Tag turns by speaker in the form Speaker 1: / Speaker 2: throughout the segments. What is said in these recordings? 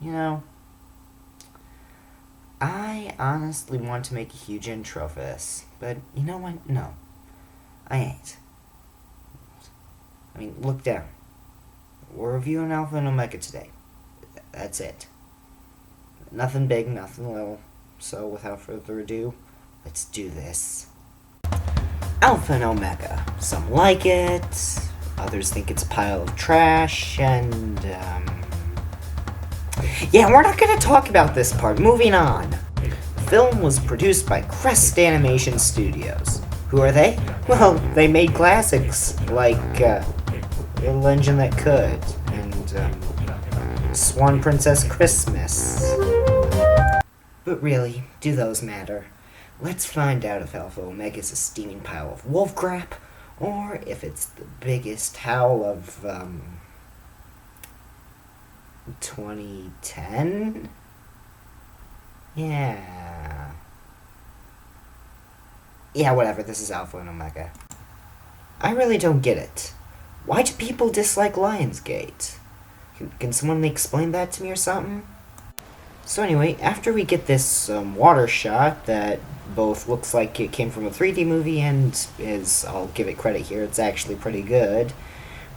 Speaker 1: You know, I honestly want to make a huge intro for this, but you know what? No, I ain't. I mean, look down. We're reviewing Alpha and Omega today. That's it. Nothing big, nothing little. So, without further ado, let's do this. Alpha and Omega. Some like it, others think it's a pile of trash, and, yeah, we're not gonna talk about this part. Moving on. The film was produced by Crest Animation Studios. Who are they? Well, they made classics like, The Legend That Could, and, Swan Princess Christmas. But really, do those matter? Let's find out if Alpha Omega's a steaming pile of wolf crap, or if it's the biggest howl of, 2010? Yeah. Yeah, whatever, this is Alpha and Omega. I really don't get it. Why do people dislike Lionsgate? Can someone explain that to me or something? So anyway, after we get this water shot that both looks like it came from a 3D movie and is, I'll give it credit here, it's actually pretty good,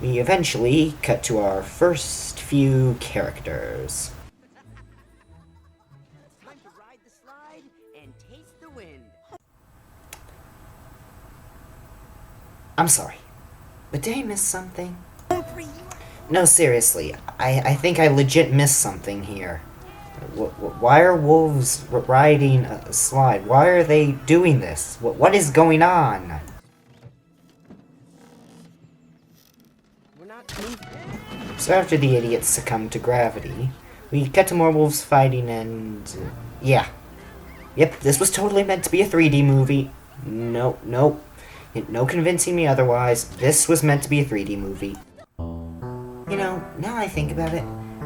Speaker 1: we eventually cut to our first few characters.
Speaker 2: Time to ride the slide and taste the wind.
Speaker 1: I'm sorry, but did I miss something? No, seriously, I think I legit missed something here. Why are wolves riding a slide? Why are they doing this? What is going on?
Speaker 2: We're not.
Speaker 1: So after the idiots succumb to gravity, we cut to more wolves fighting and... yeah. Yep, this was totally meant to be a 3D movie. Nope. No convincing me otherwise. This was meant to be a 3D movie. You know, now I think about it,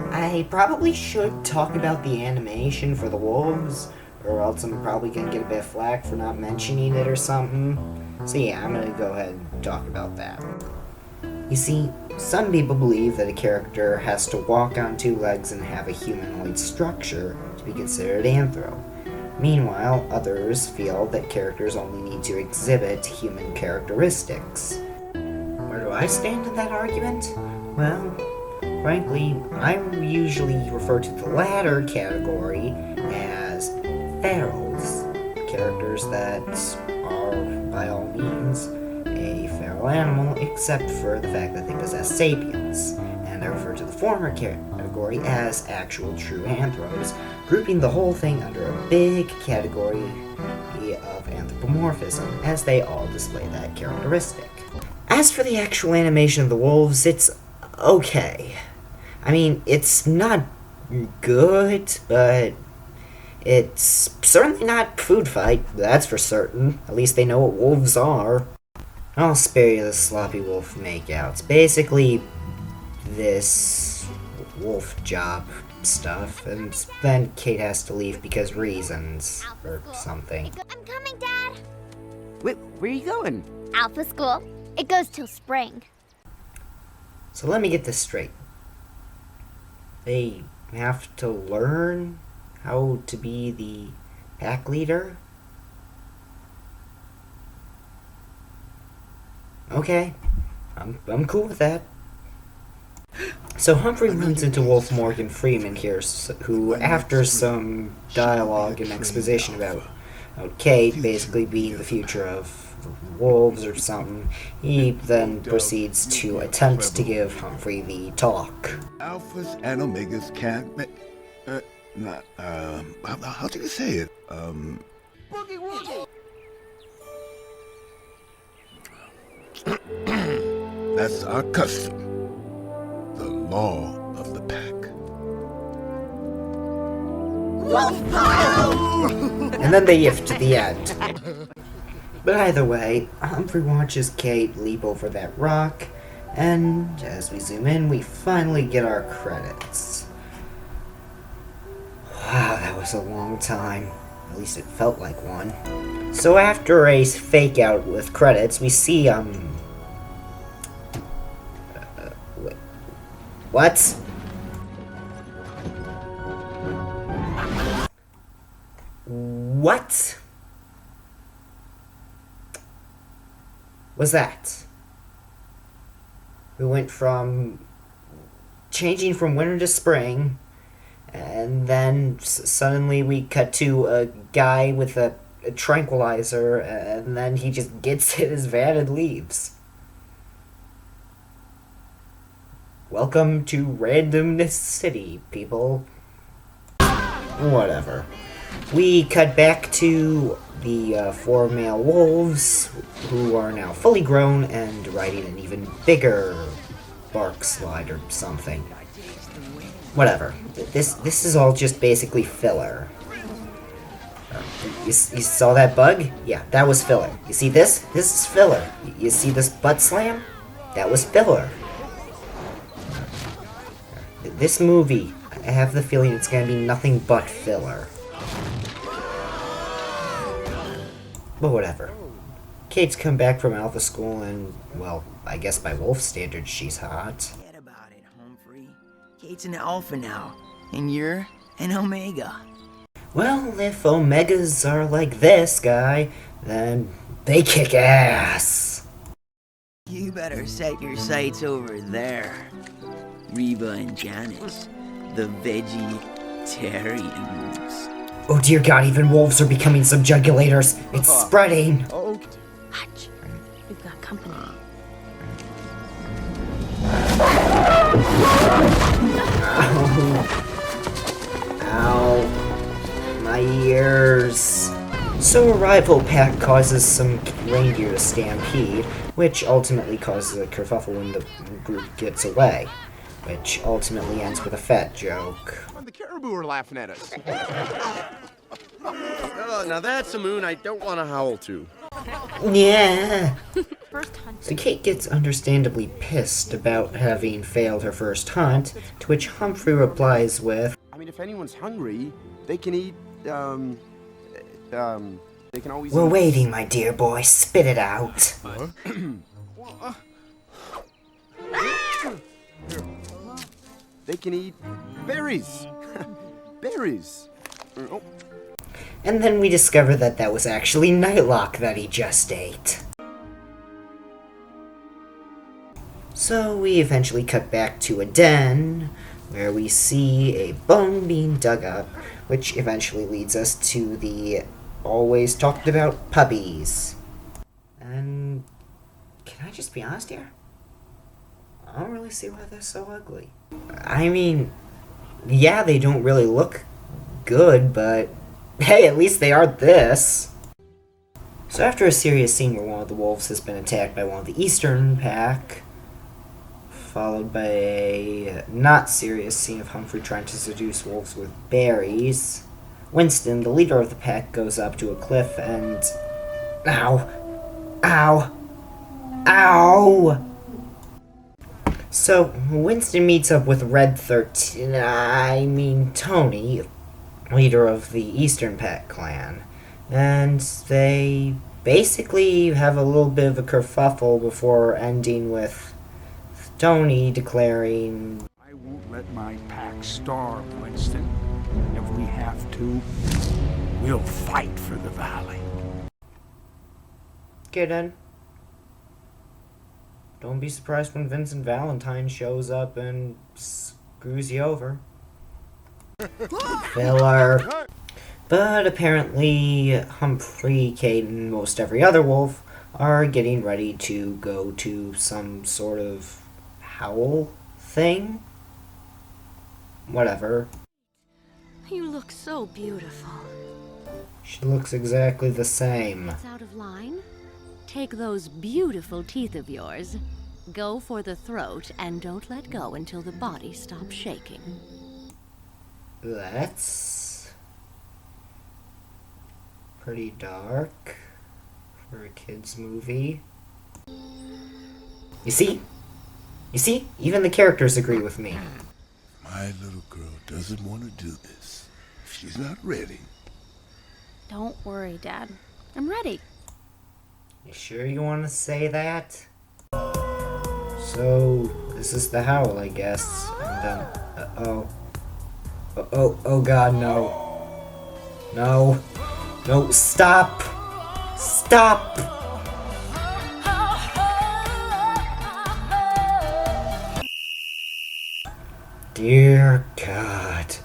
Speaker 1: I probably should talk about the animation for the wolves, or else I'm probably gonna get a bit of flack for not mentioning it or something. So yeah, I'm gonna go ahead and talk about that. You see, some people believe that a character has to walk on two legs and have a humanoid structure to be considered anthro. Meanwhile, others feel that characters only need to exhibit human characteristics. Where do I stand in that argument? Well, frankly, I usually refer to the latter category as ferals, characters that are, by all means, a feral animal, except for the fact that they possess sapience, and I refer to the former category as actual true anthros, grouping the whole thing under a big category of anthropomorphism, as they all display that characteristic. As for the actual animation of the wolves, it's okay. I mean, it's not good, but it's certainly not food fight, that's for certain. At least they know what wolves are. I'll spare you the sloppy wolf makeouts. Basically, this wolf job stuff, and then Kate has to leave because reasons, or something.
Speaker 3: I'm coming, Dad.
Speaker 2: Wait, where are you going?
Speaker 3: Alpha school. It goes till spring.
Speaker 1: So let me get this straight. They have to learn how to be the pack leader? Okay, I'm cool with that. So Humphrey runs into Wolf Morgan Freeman here, who, after some dialogue and exposition about Kate basically being the future of wolves or something, he then proceeds to attempt to give Humphrey the talk.
Speaker 4: Alphas and Omegas can't how do you say it?
Speaker 2: Boogie woogie.
Speaker 4: That's our custom. The law of the pack.
Speaker 1: And then they yiff to the end. But either way, Humphrey watches Kate leap over that rock, and as we zoom in, we finally get our credits. Wow, that was a long time. At least it felt like one. So after a fake out with credits, we see, what? What was that? We went from changing from winter to spring, and then suddenly we cut to a guy with a tranquilizer, and then he just gets in his van and leaves. Welcome to Randomness City, people. Whatever. We cut back to the 4 male wolves, who are now fully grown and riding an even bigger bark slide or something. Whatever. This is all just basically filler. You saw that bug? Yeah, that was filler. You see this? This is filler. You see this butt slam? That was filler. This movie, I have the feeling it's gonna be nothing but filler. But whatever. Kate's come back from Alpha School and, well, I guess by wolf standards she's hot.
Speaker 2: Forget about it, Humphrey. Kate's an alpha now, and you're an omega.
Speaker 1: Well, if omegas are like this guy, then they kick ass.
Speaker 2: You better set your sights over there. Reba and Janice, the vegetarians.
Speaker 1: Oh dear god, even wolves are becoming subjugulators. It's spreading.
Speaker 2: Okay.
Speaker 3: Hutch, we've got company.
Speaker 1: Ow. My ears. So a rival pack causes some reindeer to stampede, which ultimately causes a kerfuffle when the group gets away. Which ultimately ends with a fat joke.
Speaker 5: The caribou are laughing at us. Oh, now that's a moon I don't want to howl to.
Speaker 1: Yeah.
Speaker 3: First hunt.
Speaker 1: So Kate gets understandably pissed about having failed her first hunt, to which Humphrey replies with,
Speaker 5: I mean, if anyone's hungry, they can eat, they can always
Speaker 1: "We're
Speaker 5: eat-
Speaker 1: waiting, my dear boy. Spit it out."
Speaker 5: They can eat berries. Berries. Oh,
Speaker 1: And then we discover that that was actually Nightlock that he just ate. So we eventually cut back to a den, where we see a bone being dug up, which eventually leads us to the always talked about puppies. And can I just be honest here? I don't really see why they're so ugly. I mean, yeah, they don't really look good, but hey, at least they aren't this. So after a serious scene where one of the wolves has been attacked by one of the eastern pack, followed by a not serious scene of Humphrey trying to seduce wolves with berries, Winston, the leader of the pack, goes up to a cliff and... Ow! Ow! Ow! So, Winston meets up with Tony, leader of the Eastern Pack clan, and they basically have a little bit of a kerfuffle before ending with Tony declaring,
Speaker 6: I won't let my pack starve, Winston. If we have to, we'll fight for the valley.
Speaker 1: "Okay then. Don't be surprised when Vincent Valentine shows up and screws you over." Filler. But apparently, Humphrey, Kate, and most every other wolf are getting ready to go to some sort of howl thing. Whatever.
Speaker 7: You look so beautiful.
Speaker 1: She looks exactly the same.
Speaker 7: It's out of line. Take those beautiful teeth of yours. Go for the throat and don't let go until the body stops shaking.
Speaker 1: That's pretty dark for a kid's movie. You see? You see? Even the characters agree with me.
Speaker 4: My little girl doesn't want to do this. If she's not ready,
Speaker 7: Don't worry, Dad. I'm ready.
Speaker 1: You sure you want to say that? So, this is the howl, I guess. And, oh god, no. No. No, stop! Stop! Dear God.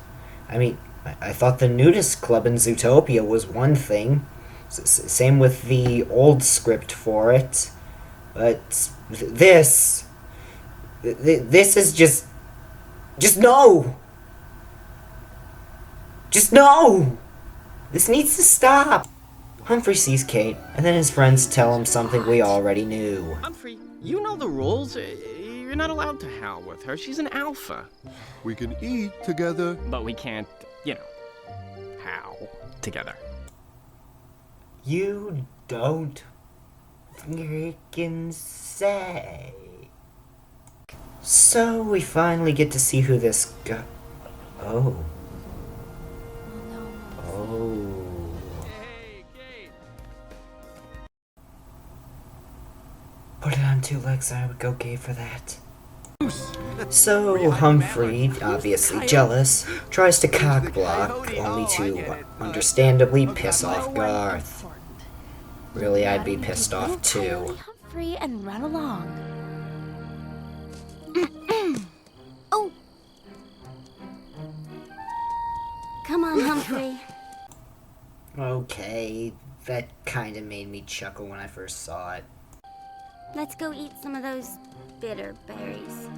Speaker 1: I mean, I thought the nudist club in Zootopia was one thing. Same with the old script for it. But this is just no! Just no! This needs to stop! Humphrey sees Kate, and then his friends tell him something we already knew.
Speaker 8: Humphrey, you know the rules. You're not allowed to howl with her. She's an alpha.
Speaker 4: We can eat together.
Speaker 8: But we can't, howl together.
Speaker 1: You don't freaking say. So we finally get to see who this guy. Oh. Oh.
Speaker 8: Hey, Kate.
Speaker 1: Put it on two legs and I would go gay for that. So Humphrey, obviously jealous, tries to cockblock, only to understandably piss off Garth. Really, I'd be pissed off too.
Speaker 7: Humphrey, and run along. Oh! Come on, Humphrey.
Speaker 1: Okay, that kinda made me chuckle when I first saw it.
Speaker 9: Let's go eat some of those bitter berries.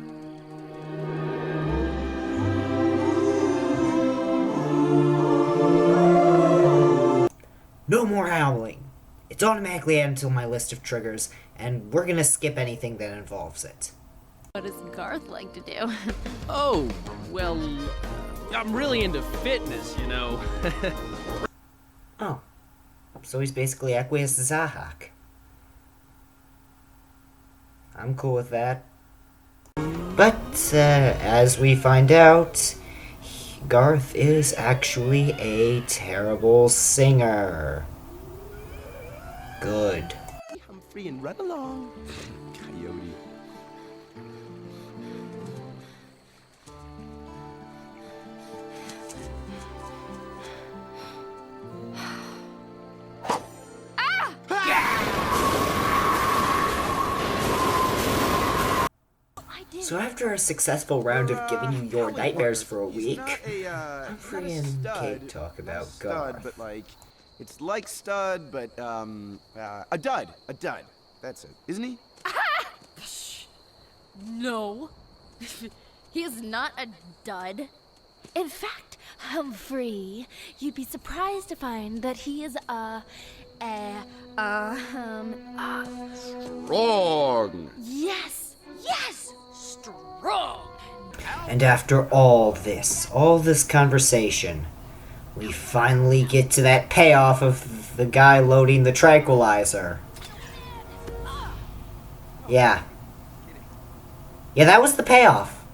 Speaker 1: No more howling. It's automatically added to my list of triggers, and we're gonna skip anything that involves it.
Speaker 7: What does Garth like to do?
Speaker 8: Oh, well, I'm really into fitness,
Speaker 1: Oh. So he's basically Aqueous Zahak. I'm cool with that. But, as we find out, Garth is actually a terrible singer. Good.
Speaker 5: Humphrey and run along. Coyote.
Speaker 1: So after a successful round of giving you your nightmares for a week, Humphrey and Kate talk about Garth.
Speaker 5: But like, it's like stud, but a dud. That's it, isn't he?
Speaker 3: No. He is not a dud.
Speaker 7: In fact, Humphrey, you'd be surprised to find that he is
Speaker 4: Wrong.
Speaker 3: Yes, strong.
Speaker 1: And after all this conversation, we finally get to that payoff of the guy loading the tranquilizer. Yeah. Yeah, that was the payoff.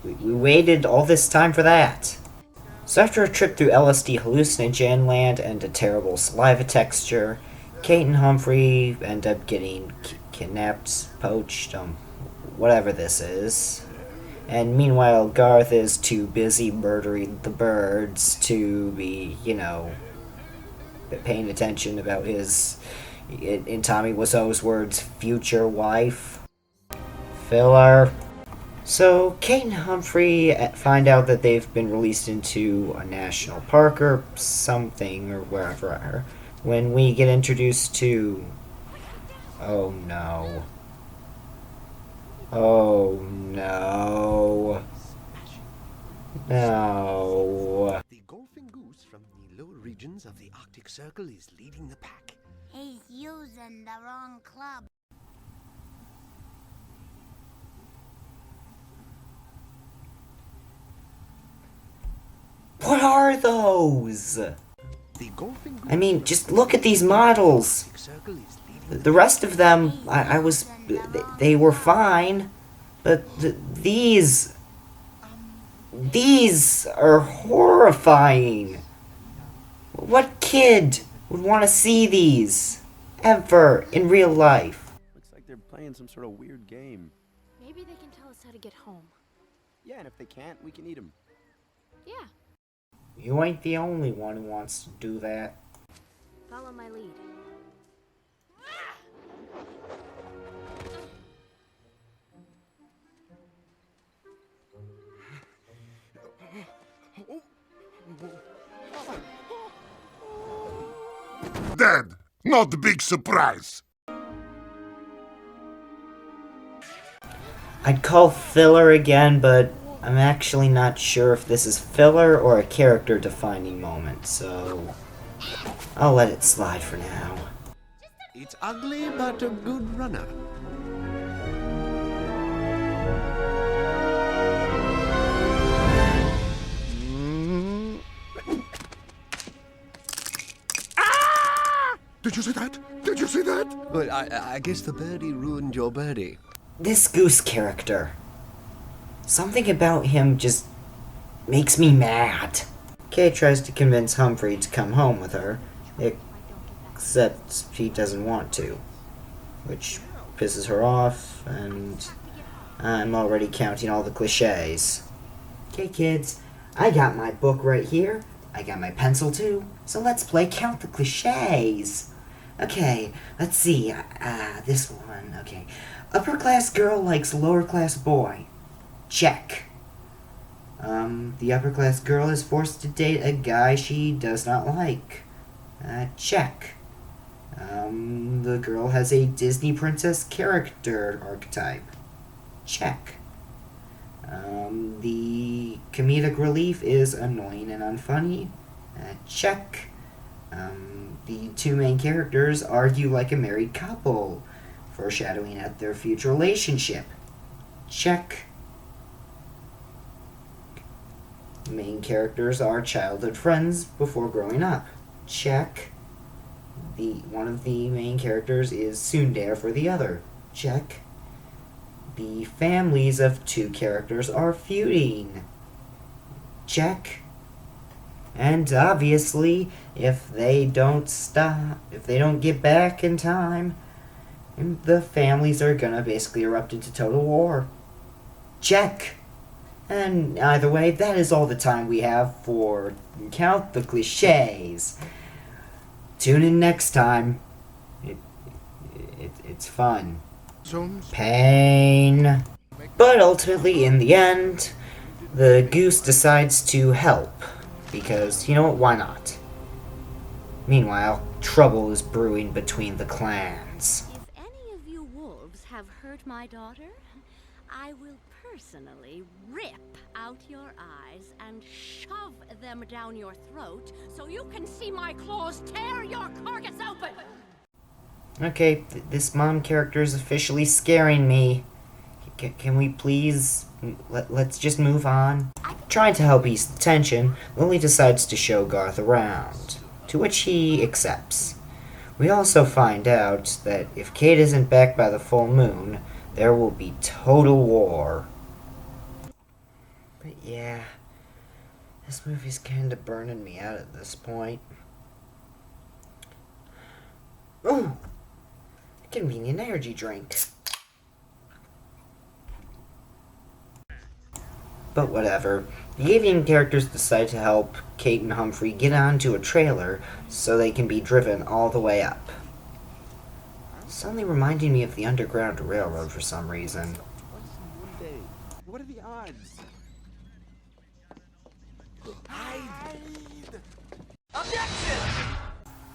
Speaker 1: We waited all this time for that. So after a trip through LSD hallucinogen land and a terrible saliva texture, Kate and Humphrey end up getting kidnapped, poached, whatever this is. And meanwhile, Garth is too busy murdering the birds to be, paying attention about his, in Tommy Wiseau's words, future wife. Filler. So, Kate and Humphrey find out that they've been released into a national park or something, or wherever, when we get introduced to... Oh no. Oh no. No.
Speaker 10: The golfing goose from the lower regions of the Arctic Circle is leading the pack.
Speaker 9: He's using the wrong club.
Speaker 1: What are those?
Speaker 10: The golfing goose
Speaker 1: I mean, just look at these models.
Speaker 10: Arctic Circle is leading
Speaker 1: The rest of them, they were fine, but these are horrifying. What kid would want to see these ever in real life?
Speaker 5: Looks like they're playing some sort of weird game.
Speaker 3: Maybe they can tell us how to get home.
Speaker 5: Yeah, and if they can't, we can eat them.
Speaker 3: Yeah.
Speaker 1: You ain't the only one who wants to do that.
Speaker 3: Follow my lead.
Speaker 4: Dead! Not a big surprise!
Speaker 1: I'd call filler again, but I'm actually not sure if this is filler or a character-defining moment, so I'll let it slide for now.
Speaker 10: It's ugly, but a good runner.
Speaker 4: Did you see that? Did you see that?
Speaker 10: Well, I guess the birdie ruined your birdie.
Speaker 1: This Goose character. Something about him just makes me mad. Kay tries to convince Humphrey to come home with her, except he doesn't want to, which pisses her off, and I'm already counting all the cliches. Okay, kids, I got my book right here. I got my pencil too, so let's play Count the Cliches. Okay, let's see. This one. Okay. Upper class girl likes lower class boy. Check. The upper class girl is forced to date a guy she does not like. Check. The girl has a Disney princess character archetype. Check. The comedic relief is annoying and unfunny. Check. The two main characters argue like a married couple, foreshadowing at their future relationship. Check. Main characters are childhood friends before growing up. Check. One of the main characters is tsundere for the other. Check. The families of two characters are feuding. Check. And obviously, if they don't get back in time, the families are gonna basically erupt into total war. Check. And either way, that is all the time we have for Count the Cliches. Tune in next time. It's fun. Pain. But ultimately, in the end, the goose decides to help. Because, you know what, why not? Meanwhile, trouble is brewing between the clans.
Speaker 7: If any of you wolves have hurt my daughter, I will personally rip out your eyes and shove them down your throat so you can see my claws tear your carcass open!
Speaker 1: Okay, this mom character is officially scaring me. Can we please... Let's just move on? Trying to help ease the tension, Lily decides to show Garth around, to which he accepts. We also find out that if Kate isn't back by the full moon, there will be total war. But yeah, this movie's kinda burning me out at this point. Ooh! A convenient energy drink. But whatever. The avian characters decide to help Kate and Humphrey get onto a trailer so they can be driven all the way up. Suddenly reminding me of the Underground Railroad for some reason.
Speaker 5: What are the odds?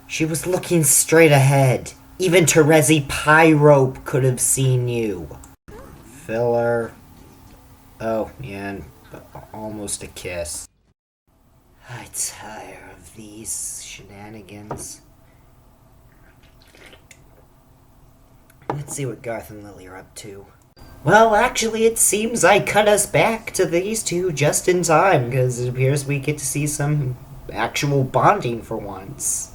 Speaker 1: She was looking straight ahead. Even Terezi Pyrope could have seen you. Filler. Oh, yeah, and almost a kiss. I tire of these shenanigans. Let's see what Garth and Lily are up to. Well, actually, it seems I cut us back to these two just in time, because it appears we get to see some actual bonding for once.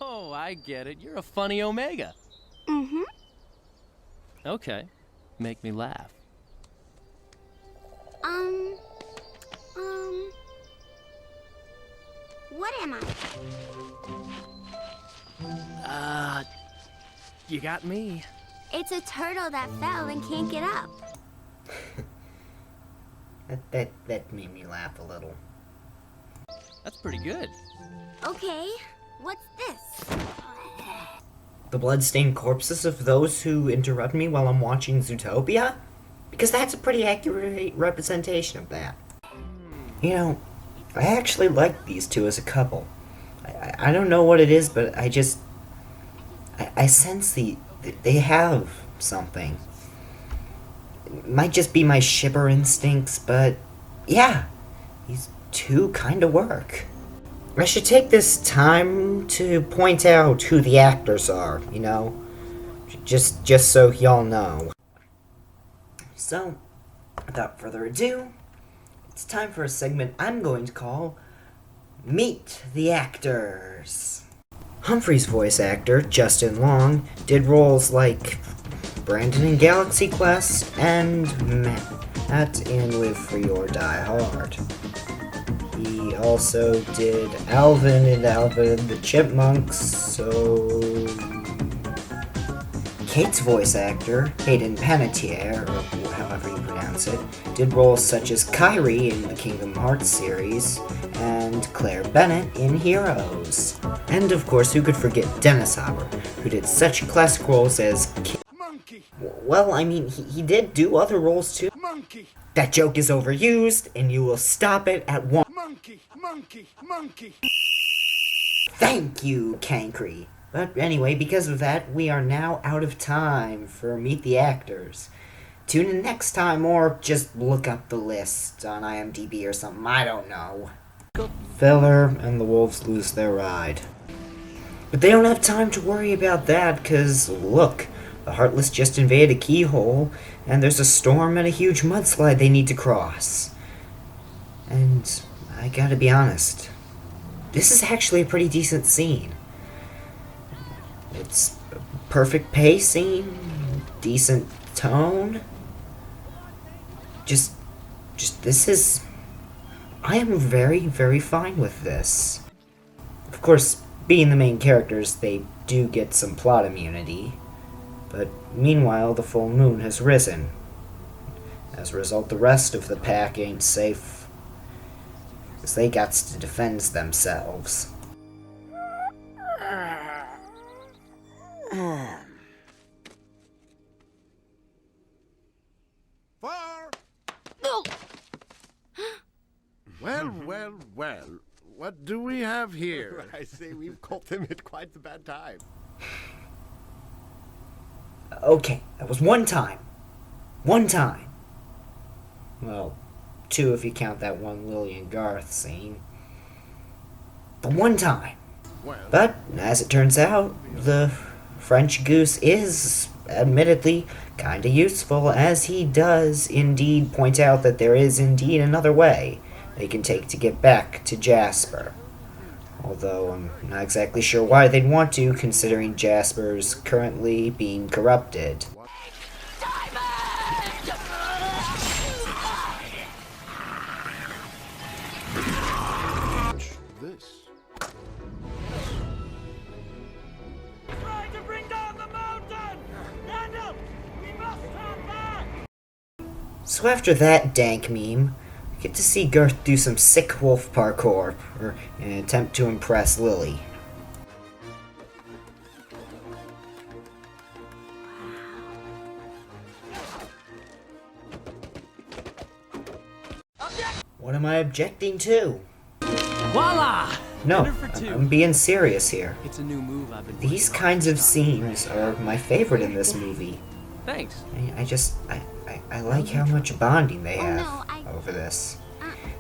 Speaker 8: Oh, I get it. You're a funny Omega.
Speaker 9: Mm-hmm.
Speaker 8: Okay. Make me laugh.
Speaker 9: What am I?
Speaker 8: You got me.
Speaker 9: It's a turtle that fell and can't get up.
Speaker 1: That made me laugh a little.
Speaker 8: That's pretty good.
Speaker 9: Okay, what's this?
Speaker 1: The bloodstained corpses of those who interrupt me while I'm watching Zootopia? Because that's a pretty accurate representation of that. You know, I actually like these two as a couple. I don't know what it is, but I sense they have something. It might just be my shipper instincts, but yeah, these two kind of work. I should take this time to point out who the actors are, you know? Just so y'all know. So, without further ado, it's time for a segment I'm going to call Meet the Actors. Humphrey's voice actor, Justin Long, did roles like Brandon in Galaxy Quest and Matt in Live Free or Die Hard. He also did Alvin in Alvin and the Chipmunks, so... Kate's voice actor, Hayden Panettiere, or however you pronounce it, did roles such as Kyrie in the Kingdom Hearts series, and Claire Bennett in Heroes. And of course, who could forget Dennis Hopper, who did such classic roles as
Speaker 6: Monkey!
Speaker 1: Well, I mean, he did do other roles too.
Speaker 6: Monkey!
Speaker 1: That joke is overused, and you will stop it at one.
Speaker 6: Monkey! Monkey! Monkey!
Speaker 1: Thank you, Cankry. But anyway, because of that, we are now out of time for Meet the Actors. Tune in next time, or just look up the list on IMDb or something, I don't know. Feller and the wolves lose their ride. But they don't have time to worry about that, cause look, the Heartless just invaded a keyhole, and there's a storm and a huge mudslide they need to cross. And I gotta be honest, this is actually a pretty decent scene. It's perfect pacing, decent tone. Just this is... I am very, very fine with this. Of course, being the main characters, they do get some plot immunity. But meanwhile, the full moon has risen. As a result, the rest of the pack ain't safe, because they got to defend themselves.
Speaker 4: Far!
Speaker 3: No!
Speaker 4: Well. What do we have here?
Speaker 5: I say we've caught them at quite the bad time.
Speaker 1: Okay, that was one time. One time. Well, two if you count that one Lily and Garth scene. The one time.
Speaker 4: Well,
Speaker 1: But, as it turns out, the French goose is, admittedly, kinda useful, as he does indeed point out that there is indeed another way they can take to get back to Jasper. Although I'm not exactly sure why they'd want to, considering Jasper's currently being corrupted.
Speaker 4: this.
Speaker 6: Try to bring down the mountain! Daniel! We must come back!
Speaker 1: So after that dank meme, we get to see Garth do some sick wolf parkour, in an attempt to impress Lily. What am I objecting to?
Speaker 8: Voila!
Speaker 1: No,
Speaker 8: Dinner for two.
Speaker 1: I'm being serious here.
Speaker 8: It's a new move I've been
Speaker 1: These
Speaker 8: working on
Speaker 1: kinds of
Speaker 8: this
Speaker 1: scenes
Speaker 8: time.
Speaker 1: are my favorite in this movie.
Speaker 8: Thanks.
Speaker 1: I like how much bonding they
Speaker 9: Oh,
Speaker 1: have
Speaker 9: no,
Speaker 1: over this.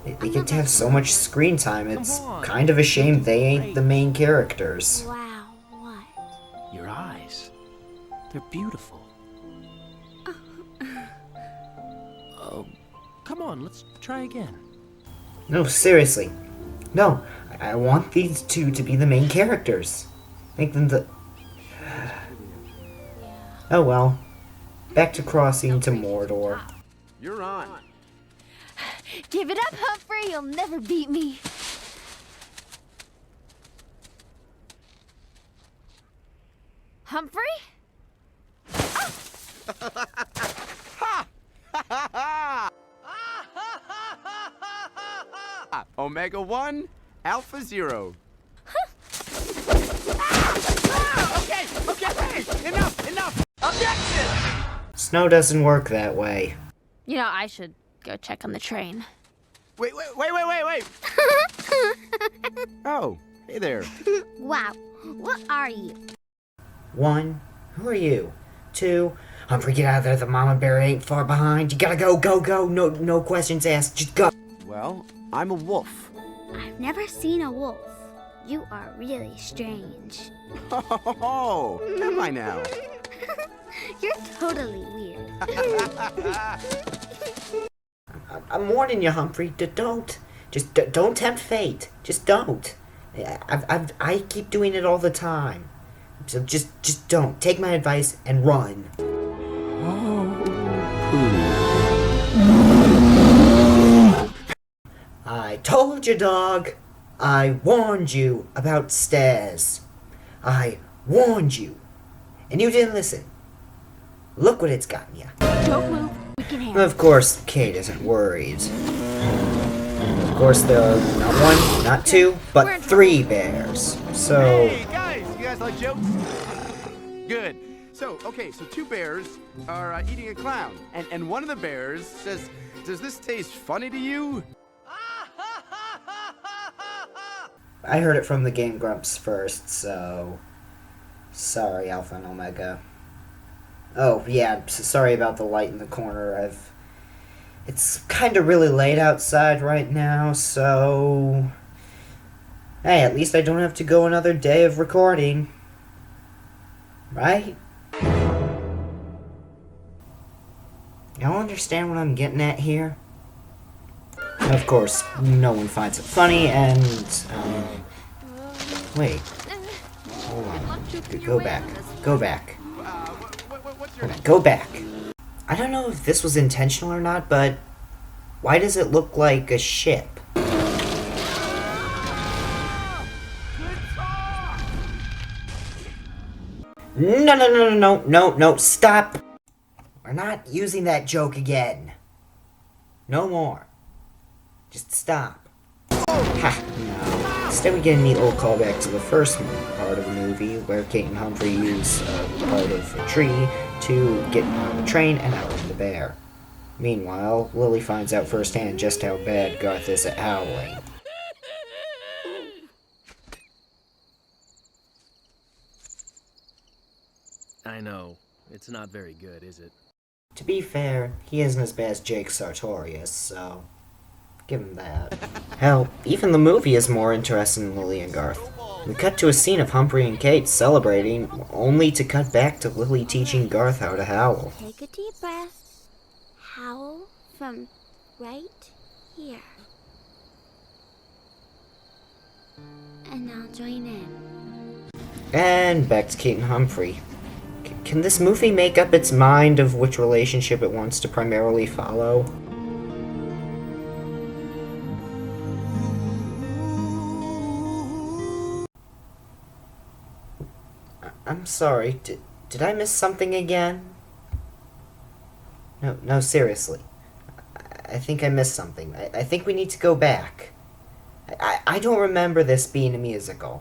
Speaker 1: They
Speaker 9: I'm
Speaker 1: get
Speaker 9: not
Speaker 1: to have
Speaker 9: that
Speaker 1: so much
Speaker 9: smart.
Speaker 1: screen time, it's
Speaker 8: Come on.
Speaker 1: kind of a shame they ain't the main characters.
Speaker 9: Wow, what?
Speaker 8: Your eyes. They're beautiful. Oh, come on, let's try again.
Speaker 1: No, seriously. No, I want these two to be the main characters. Make them the... Oh well. Back to crossing to Mordor.
Speaker 5: You're on.
Speaker 3: Give it up, Humphrey. You'll never beat me. Humphrey?
Speaker 5: Omega 1 Alpha Zero. Okay, enough! Objection!
Speaker 1: Snow doesn't work that way.
Speaker 3: You know, I should go check on the train.
Speaker 5: Wait. Oh, hey there.
Speaker 9: Wow, what are you?
Speaker 1: 1, who are you? 2, Humphrey, get out of there. The mama bear ain't far behind. You gotta go. No questions asked. Just go.
Speaker 5: Well, I'm a wolf.
Speaker 9: I've never seen a wolf. You are really strange.
Speaker 5: Oh, am I now?
Speaker 9: You're totally weird.
Speaker 1: I'm warning you, Humphrey. Don't. Just don't tempt fate. Just don't. I keep doing it all the time. So just don't. Take my advice and run. I told you, dog. I warned you about stairs. I warned you. And you didn't listen. Look what it's gotten you.
Speaker 9: Don't move. We can handle
Speaker 1: Of course, Kate isn't worried. Of course, there are not 1, not 2, but 3 bears. So...
Speaker 5: Hey, guys! You guys like jokes? Good. So 2 bears are eating a clown. And one of the bears says, "Does this taste funny to you?"
Speaker 1: I heard it from the Game Grumps first, so... Sorry, Alpha and Omega. Oh, yeah, sorry about the light in the corner. It's kind of really late outside right now, so... Hey, at least I don't have to go another day of recording. Right? Y'all understand what I'm getting at here? Of course, no one finds it funny, and, wait. Hold on. Go back. Go back. Go back. I don't know if this was intentional or not, but why does it look like a ship? No, stop! We're not using that joke again. No more. Just stop. Ha, no. Instead we get a neat little callback to the first part of the movie, where Kate and Humphrey use part of a tree to get on the train and outrun the bear. Meanwhile, Lily finds out firsthand just how bad Garth is at howling.
Speaker 8: I know. It's not very good, is it?
Speaker 1: To be fair, he isn't as bad as Jake Sartorius, so give him that. Hell, even the movie is more interesting than Lily and Garth. We cut to a scene of Humphrey and Kate celebrating, only to cut back to Lily teaching Garth how to howl.
Speaker 9: Take a deep breath. Howl from right here. And now join in.
Speaker 1: And back to Kate and Humphrey. Can this movie make up its mind of which relationship it wants to primarily follow? I'm sorry, did I miss something again? No, seriously. I think I missed something. I think we need to go back. I don't remember this being a musical.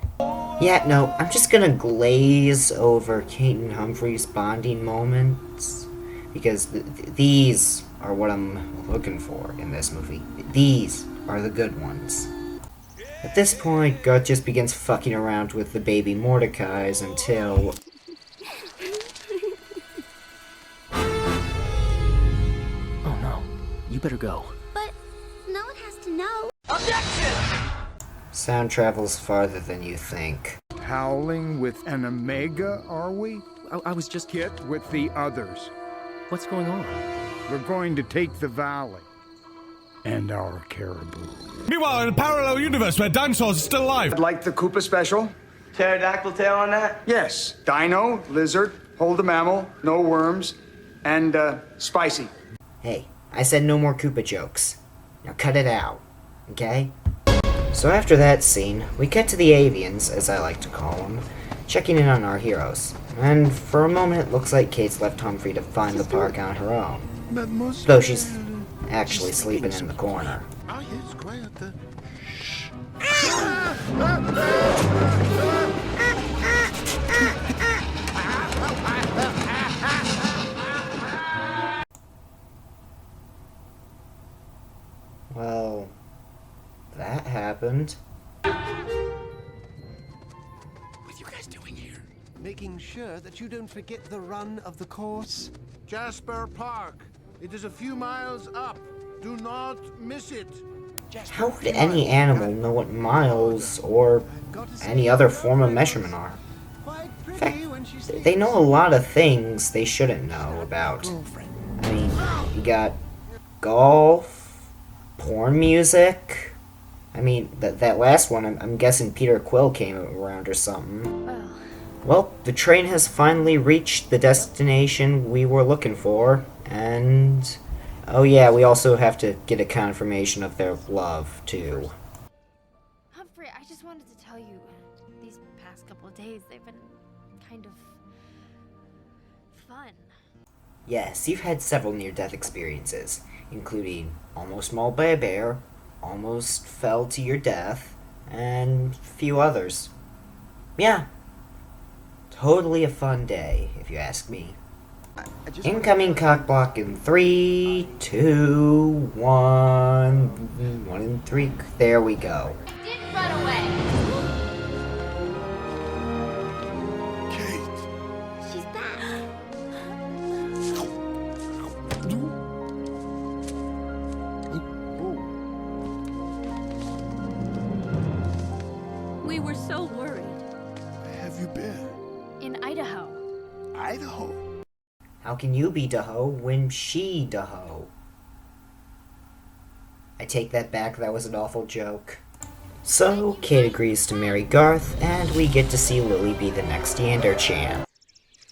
Speaker 1: Yeah, no, I'm just gonna glaze over Kate and Humphrey's bonding moments, because these are what I'm looking for in this movie. These are the good ones. At this point, Garth just begins fucking around with the baby Mordecais until...
Speaker 8: Oh no. You better go.
Speaker 9: But no one has to know.
Speaker 1: Sound travels farther than you think.
Speaker 6: Howling with an Omega, are we?
Speaker 8: I was just...
Speaker 6: Get with the others.
Speaker 8: What's going on?
Speaker 6: We're going to take the valley. And our caribou.
Speaker 11: Meanwhile, in a parallel universe where dinosaurs are still alive.
Speaker 5: I'd like the Koopa special.
Speaker 12: Pterodactyl tail on that?
Speaker 5: Yes. Dino, lizard, hold a mammal, no worms, and, spicy.
Speaker 1: Hey, I said no more Koopa jokes. Now cut it out, okay? So after that scene, we cut to the avians, as I like to call them, checking in on our heroes. And for a moment it looks like Kate's left Humphrey to find the park on her own. Though she's actually sleeping in the corner.
Speaker 4: Shh.
Speaker 1: Well, that happened.
Speaker 10: What are you guys doing here? Making sure that you don't forget the run of the course.
Speaker 4: Jasper Park. It is a few miles up. Do not miss it.
Speaker 1: How would any animal know what miles or any other form of measurement are? In fact, they know a lot of things they shouldn't know about. I mean, you got golf, porn music. I mean, that last one, I'm guessing Peter Quill came around or something. Well, the train has finally reached the destination we were looking for, and... oh yeah, we also have to get a confirmation of their love, too.
Speaker 3: Humphrey, I just wanted to tell you, these past couple of days, they've been kind of fun.
Speaker 1: Yes, you've had several near-death experiences, including almost mauled by a bear, almost fell to your death, and a few others. Yeah. Totally a fun day, if you ask me. Incoming cock block in 3, 2, 1, 1 and 3. There we go.
Speaker 3: Didn't run away.
Speaker 4: Kate.
Speaker 9: She's back.
Speaker 7: We were so worried.
Speaker 4: Where have you been?
Speaker 3: In Idaho.
Speaker 4: Idaho.
Speaker 1: How can you be Daho when she Daho? I take that back, that was an awful joke. So, Kate agrees to marry Garth, and we get to see Lily be the next Yander champ.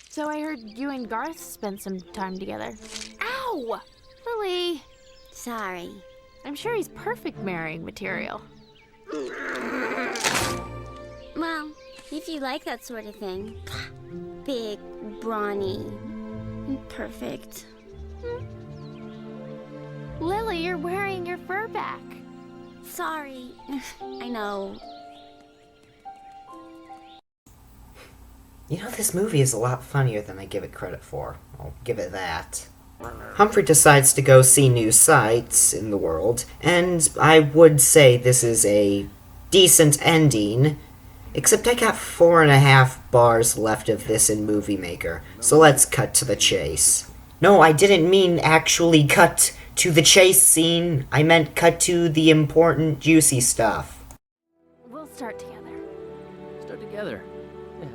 Speaker 3: So I heard you and Garth spent some time together. Ow! Lily!
Speaker 9: Sorry.
Speaker 3: I'm sure he's perfect marrying material.
Speaker 9: Well, if you like that sort of thing. Big, brawny, and perfect.
Speaker 3: Lily, you're wearing your fur back.
Speaker 9: Sorry. I know.
Speaker 1: You know, this movie is a lot funnier than I give it credit for. I'll give it that. Humphrey decides to go see new sights in the world, and I would say this is a decent ending, except I got 4.5 bars left of this in Movie Maker, so let's cut to the chase. No, I didn't mean actually cut to the chase scene. I meant cut to the important, juicy stuff.
Speaker 3: We'll start together.
Speaker 8: Start together. Yeah.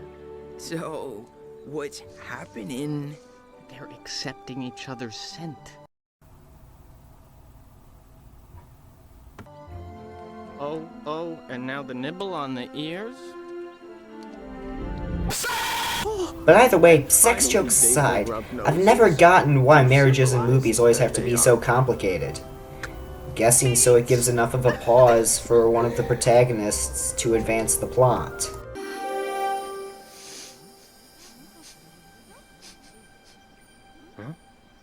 Speaker 2: So, what's happening?
Speaker 8: They're accepting each other's scent. Oh, and now the nibble on the ears?
Speaker 1: But either way, sex jokes aside, I've never gotten why marriages in movies always have to be so complicated. Guessing so it gives enough of a pause for one of the protagonists to advance the plot.
Speaker 8: Huh?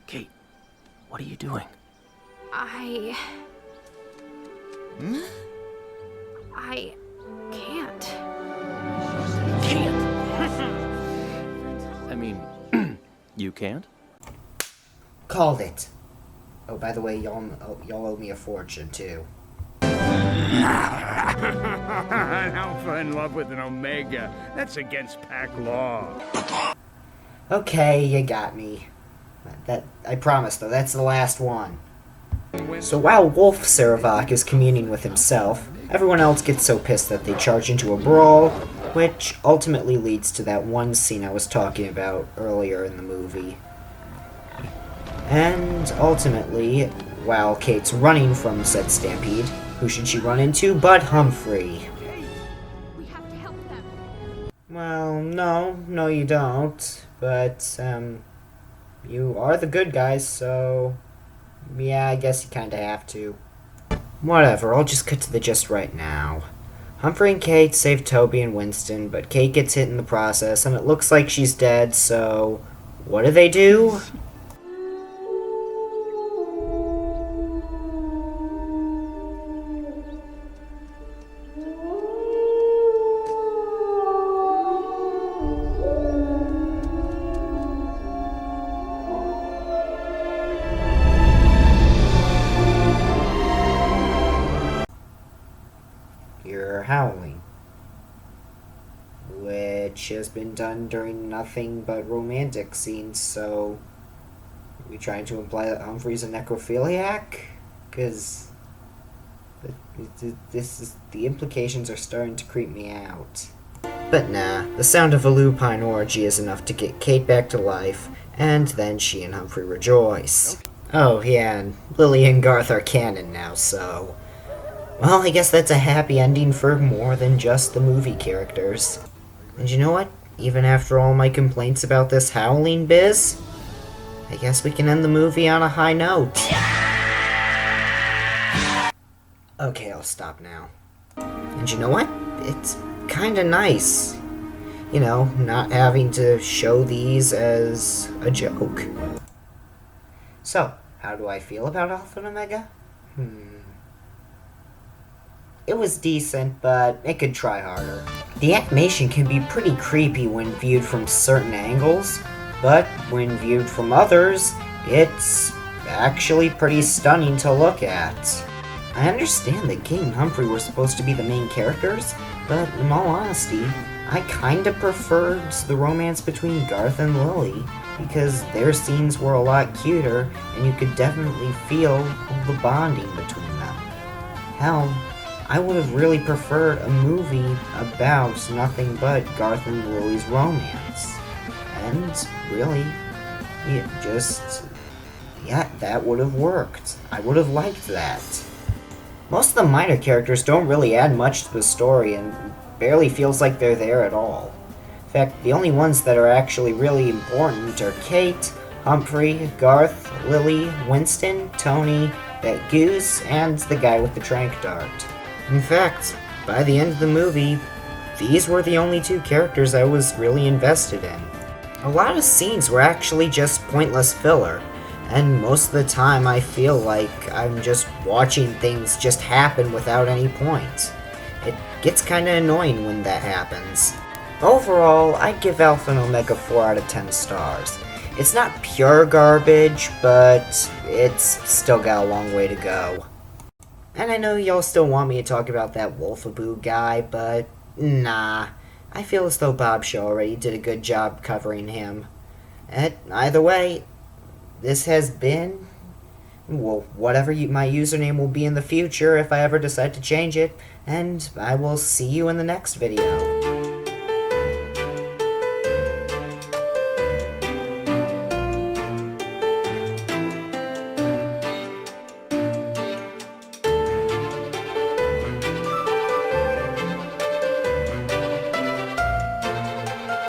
Speaker 8: Kate, what are you doing?
Speaker 3: I can't.
Speaker 8: Can't? I mean, you can't?
Speaker 1: Called it. Oh, by the way, y'all owe me a fortune, too.
Speaker 6: An alpha in love with an omega. That's against pack law.
Speaker 1: Okay, you got me. I promise, though, that's the last one. So while Wolf Saravak is communing with himself, everyone else gets so pissed that they charge into a brawl, which ultimately leads to that one scene I was talking about earlier in the movie. And ultimately, while Kate's running from said stampede, who should she run into but Humphrey?
Speaker 3: We have to help them.
Speaker 1: Well, no you don't, but, you are the good guys, so... yeah, I guess you kinda have to. Whatever, I'll just cut to the gist right now. Humphrey and Kate save Toby and Winston, but Kate gets hit in the process, and it looks like she's dead, so... what do? howling, which has been done during nothing but romantic scenes, so are we trying to imply that Humphrey's a necrophiliac? Because the implications are starting to creep me out. But nah, the sound of a lupine orgy is enough to get Kate back to life, and then she and Humphrey rejoice. Oh yeah, and Lily and Garth are canon now, so... well, I guess that's a happy ending for more than just the movie characters. And you know what? Even after all my complaints about this howling biz, I guess we can end the movie on a high note. Okay, I'll stop now. And you know what? It's kinda nice. You know, not having to show these as a joke. So, how do I feel about Alpha and Omega? It was decent, but it could try harder. The animation can be pretty creepy when viewed from certain angles, but when viewed from others, it's actually pretty stunning to look at. I understand that Kate and Humphrey were supposed to be the main characters, but in all honesty, I kinda preferred the romance between Garth and Lily, because their scenes were a lot cuter, and you could definitely feel the bonding between them. Hell, I would have really preferred a movie about nothing but Garth and Lily's romance. And really, that would have worked. I would have liked that. Most of the minor characters don't really add much to the story and barely feels like they're there at all. In fact, the only ones that are actually really important are Kate, Humphrey, Garth, Lily, Winston, Tony, that goose, and the guy with the trank dart. In fact, by the end of the movie, these were the only two characters I was really invested in. A lot of scenes were actually just pointless filler, and most of the time I feel like I'm just watching things just happen without any point. It gets kinda annoying when that happens. Overall, I'd give Alpha and Omega 4 out of 10 stars. It's not pure garbage, but it's still got a long way to go. And I know y'all still want me to talk about that Wolfaboo guy, but nah. I feel as though Bob Shaw already did a good job covering him. Either way, this has been, well, whatever my username will be in the future if I ever decide to change it, and I will see you in the next video.